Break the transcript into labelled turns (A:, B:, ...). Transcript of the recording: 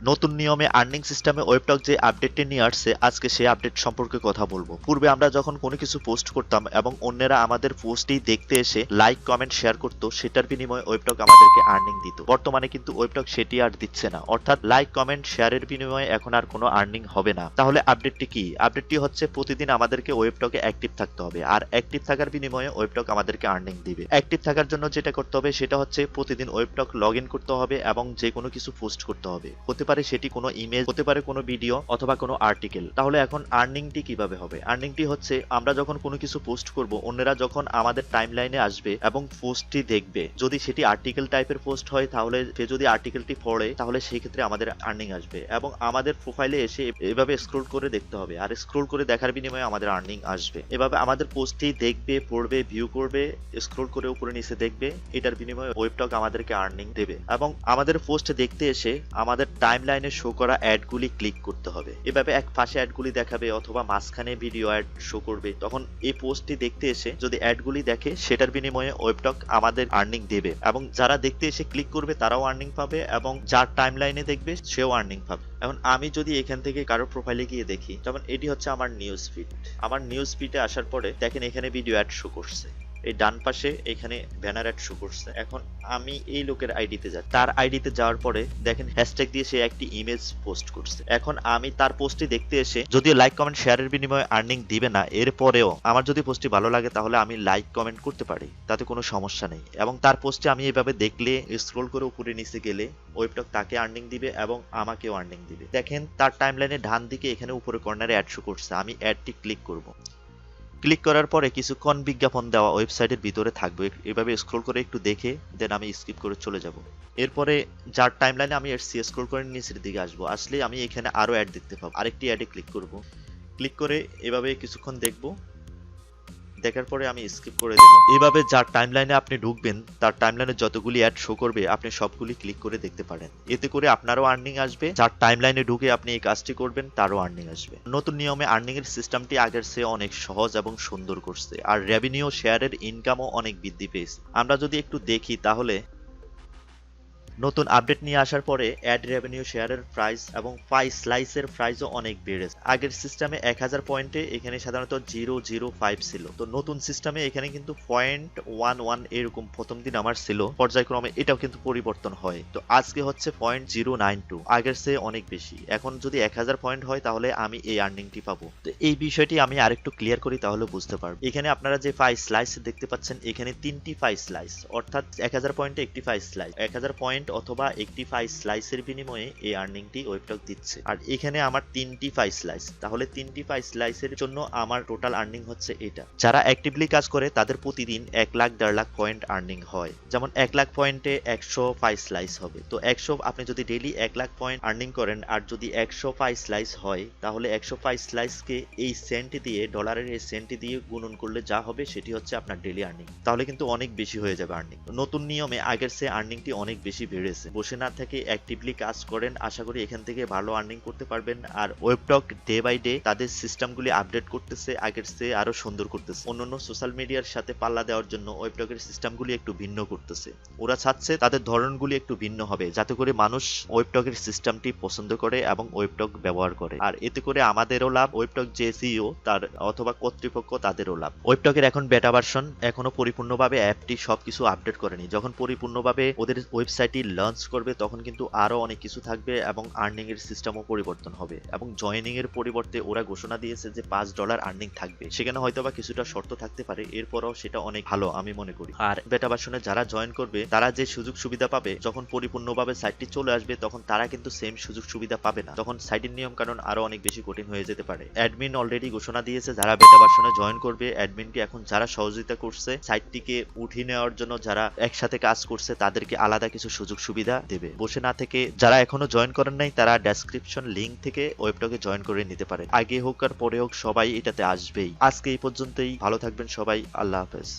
A: নতুন নিয়মে আর্নিং সিস্টেমে ওয়েবটক যে আপডেটটি নিয়ে আসছে আজকে সেই আপডেট সম্পর্কে কথা বলবো। পূর্বে আমরা যখন কোনো কিছু পোস্ট করতাম এবং অন্যরা আমাদের পোস্টটি দেখতে এসে লাইক কমেন্ট শেয়ার করতো, সেটার বিনিময়ে ওয়েবটক আমাদেরকে আর্নিং দিত। বর্তমানে কিন্তু ওয়েবটক সেটি আর দিচ্ছে না, অর্থাৎ লাইক কমেন্ট শেয়ারের বিনিময়ে এখন আর কোনো আর্নিং হবে না। তাহলে আপডেটটি কি? আপডেটটি হচ্ছে প্রতিদিন আমাদেরকে ওয়েবটকে অ্যাক্টিভ থাকতে হবে, আর অ্যাক্টিভ থাকার বিনিময়ে ওয়েবটক আমাদেরকে আর্নিং দিবে। অ্যাক্টিভ থাকার জন্য যেটা করতে হবে সেটা হচ্ছে প্রতিদিন ওয়েবটক লগ ইন করতে হবে এবং যে কোনো কিছু পোস্ট করতে হবে। হতে পারে সেটি কোনো ইমেজ, হতে পারে কোনো ভিডিও অথবা কোনো আর্টিকেল। তাহলে এখন আর্নিংটি কিভাবে হবে? আর্নিংটি হচ্ছে আমরা যখন কোনো কিছু পোস্ট করব, অন্যরা যখন আমাদের টাইমলাইনে আসবে এবং পোস্টটি দেখবে, যদি সেটি আর্টিকেল টাইপের পোস্ট হয় তাহলে সে যদি আর্টিকেলটি পড়ে তাহলে সেই ক্ষেত্রে আমাদের আর্নিং আসবে এবং আমাদের প্রোফাইলে এসে এভাবে স্ক্রল করে দেখতে হবে, আর স্ক্রল করে দেখার বিনিময়ে আমাদের আর্নিং আসবে। এভাবে আমাদের পোস্টটি দেখবে, পড়বে, ভিউ করবে, স্ক্রল করে উপরে নিচে দেখবে, এটার বিনিময়ে ওয়েবটক আমাদেরকে আর্নিং দেবে। এবং আমাদের পোস্ট দেখতে এসে আমাদের টাইমলাইনে শো করা অ্যাডগুলি ক্লিক করতে হবে। এভাবে এক পাশে অ্যাডগুলি দেখাবে অথবা মাঝখানে ভিডিও অ্যাড শো করবে। তখন এই পোস্টটি দেখতে এসে যদি অ্যাডগুলি দেখে সেটার বিনিময়ে ওয়েবটক আমাদের আর্নিং দেবে এবং যারা দেখতে এসে ক্লিক করবে তারাও আর্নিং পাবে এবং যার টাইমলাইনে দেখবে সেও আর্নিং পাবে। এখন আমি যদি এখান থেকে কারো প্রোফাইলে গিয়ে দেখি, যেমন এটি হচ্ছে আমার নিউজ ফিড। আমার নিউজ ফিডে আসার পরে দেখেন এখানে ভিডিও অ্যাড শো করছে, এই ডান পাশে এখানে ব্যানার অ্যাড শো করছে। এখন আমি এই লোকের আইডিতে যাই, তার আইডিতে যাওয়ার পরে দেখেন হ্যাশট্যাগ দিয়ে সে একটি ইমেজ পোস্ট করছে। এখন আমি তার পোস্টটি দেখতে এসে যদিও লাইক কমেন্ট শেয়ারের বিনিময়ে আর্নিং দিবে না, এরপরেও আমার যদি পোস্টটি ভালো লাগে তাহলে আমি লাইক কমেন্ট করতে পারি, তাতে কোনো সমস্যা নেই। এবং তার পোস্টে আমি এভাবে দেখলে স্ক্রল করে উপরে নিচে গেলে ওয়েবটক তাকে আর্নিং দিবে এবং আমাকেও আর্নিং দিবে। দেখেন তার টাইমলাইনে ডান দিকে এখানে উপরে কর্নারে অ্যাড শো করছে, আমি অ্যাডটি ক্লিক করব। ক্লিক করার পরে কিছুক্ষণ বিজ্ঞাপন দেওয়া ওয়েবসাইটের ভিতরে থাকবে, এভাবে স্ক্রল করে একটু দেখে দেন আমি স্কিপ করে চলে যাব। এরপরে যার টাইমলাইনে আমি এসছি স্ক্রল করে নিচের দিকে আসবো, আসলে আমি এখানে আরো অ্যাড দেখতে পাবো, আরেকটি অ্যাডে ক্লিক করব। ক্লিক করে এভাবে কিছুক্ষণ দেখবো, দেখার পরে আমি স্কিপ করে দেব। এভাবে যার টাইমলাইনে আপনি ঢুকবেন তার টাইমলাইনে যতগুলি অ্যাড শো করবে আপনি সবগুলি ক্লিক করে দেখতে পারেন। এতে করে আপনারও আর্নিং আসবে, যার টাইমলাইনে ঢুকে আপনি এই কাজটি করবেন তারও আর্নিং আসবে। নতুন নিয়মে আর্নিং এর সিস্টেমটি আগের চেয়ে অনেক সহজ এবং সুন্দর করছে, আর রেভিনিউ শেয়ারের ইনকামও অনেক বৃদ্ধি পেয়েছে। আমরা যদি একটু দেখি তাহলে নতুন আপডেট নিয়ে আসার পরে অ্যাড রেভিনিউ শেয়ারের প্রাইস এবং পাই স্লাইসের প্রাইসও অনেক বেড়েছে। আগের সিস্টেমে 1000 পয়েন্টে এখানে সাধারণত 005 ছিল, তো নতুন সিস্টেমে এখানে কিন্তু 0.11 এরকম প্রথম দিন আমার ছিল, পর্যায়ক্রমে এটাও কিন্তু পরিবর্তন হয়। তো আজকে হচ্ছে 0.092, আগের চেয়ে অনেক বেশি। এখন যদি 1000 পয়েন্ট হয় তাহলে আমি এই আর্নিংটি পাবো। তো এই বিষয়টি আমি আরেকটু ক্লিয়ার করি তাহলে বুঝতে পারবো। এখানে আপনারা যে পাই স্লাইস দেখতে পাচ্ছেন, এখানে 3টি পাই স্লাইস, অর্থাৎ 1000 পয়েন্টে একটি পাই স্লাইস, 1000 পয়েন্ট অথবা একটি পাই স্লাইসের বিনিময়ে এই আর্নিংটি ওয়েবটক দিচ্ছে। আর এখানে আমার 3টি পাই স্লাইস, তাহলে 3টি পাই স্লাইসের জন্য আমার টোটাল আর্নিং হচ্ছে এটা। যারা অ্যাক্টিভলি কাজ করে তাদের প্রতিদিন 1 লাখ 1.5 লাখ পয়েন্ট আর্নিং হয়। যেমন 1 লাখ পয়েন্টে 100 পাই স্লাইস হবে, তো 100 আপনি যদি ডেইলি 1 লাখ পয়েন্ট আর্নিং করেন আর যদি 100 পাই স্লাইস হয় তাহলে 100 পাই স্লাইসকে এই সেন্ট দিয়ে, ডলারের এই সেন্ট দিয়ে গুণন করলে যা হবে সেটি হচ্ছে আপনার ডেইলি আর্নিং। তাহলে কিন্তু অনেক বেশি হয়ে যাবে আর্নিং। নতুন নিয়মে আগের চেয়ে আর্নিংটি অনেক বেশি বেড়েছে। বসে না থেকে অ্যাক্টিভলি কাজ করেন, আশা করি এখান থেকে ভালো আর্নিং করতে পারবেন। আর ওয়েবটক ডে বাই ডে তাদের সিস্টেমগুলি আপডেট করতেছে, আগের চেয়ে আরো সুন্দর করতেছে। অন্যান্য সোশ্যাল মিডিয়ার সাথে পাল্লা দেওয়ার জন্য ওয়েবটকের সিস্টেমগুলি একটু ভিন্ন করতেছে। ওরা চাচ্ছে তাদের ধরনগুলি একটু ভিন্ন হবে, যাতে করে মানুষ ওয়েবটকের সিস্টেমটি পছন্দ করে এবং ওয়েবটক ব্যবহার করে। আর এতে করে আমাদেরও লাভ, ওয়েবটক যে সিইও তার অথবা কর্তৃপক্ষ তাদেরও লাভ। ওয়েবটকের এখন বেটা ভার্সন, এখনো পরিপূর্ণভাবে অ্যাপটি সবকিছু আপডেট করেনি। যখন পরিপূর্ণভাবে ওদের ওয়েবসাইটটি লঞ্চ করবে তখন কিন্তু আরো অনেক কিছু থাকবে এবং আর্নিং এর সিস্টেমও পরিবর্তন হবে। এবং জয়েনিং এর পরিবর্তে ওরা ঘোষণা দিয়েছে যে $5 আর্নিং থাকবে, সেখানে হয়তোবা কিছুটা শর্ত থাকতে পারে, এরপরও সেটা অনেক ভালো আমি মনে করি। আর বেটা ভার্সনে যারা জয়েন করবে তারা যে সুযোগ সুবিধা পাবে, যখন পরিপূর্ণভাবে সাইটটি চলে আসবে তখন তারা কিন্তু সেম সুযোগ সুবিধা পাবে না, তখন সাইটের নিয়ম কানুন আরো অনেক বেশি কঠিন হয়ে যেতে পারে। অ্যাডমিন অলরেডি ঘোষণা দিয়েছে যারা বেটা ভার্সনে জয়েন করবে, অ্যাডমিনকে এখন যারা সহযোগিতা করছে সাইটটিকে উঠিয়ে নেওয়ার জন্য, যারা একসাথে কাজ করছে তাদেরকে আলাদা কিছু সুযোগ সুবিধা দেবে। বসে না থেকে যারা এখনো জয়েন করেন নাই তারা ডেসক্রিপশন লিংক থেকে ওয়েবটকে জয়েন করে নিতে পারে। আগে হোক আর পরে হোক সবাই এটাতে আসবেই। আজকে এই পর্যন্তই, ভালো থাকবেন সবাই, আল্লাহ হাফেজ।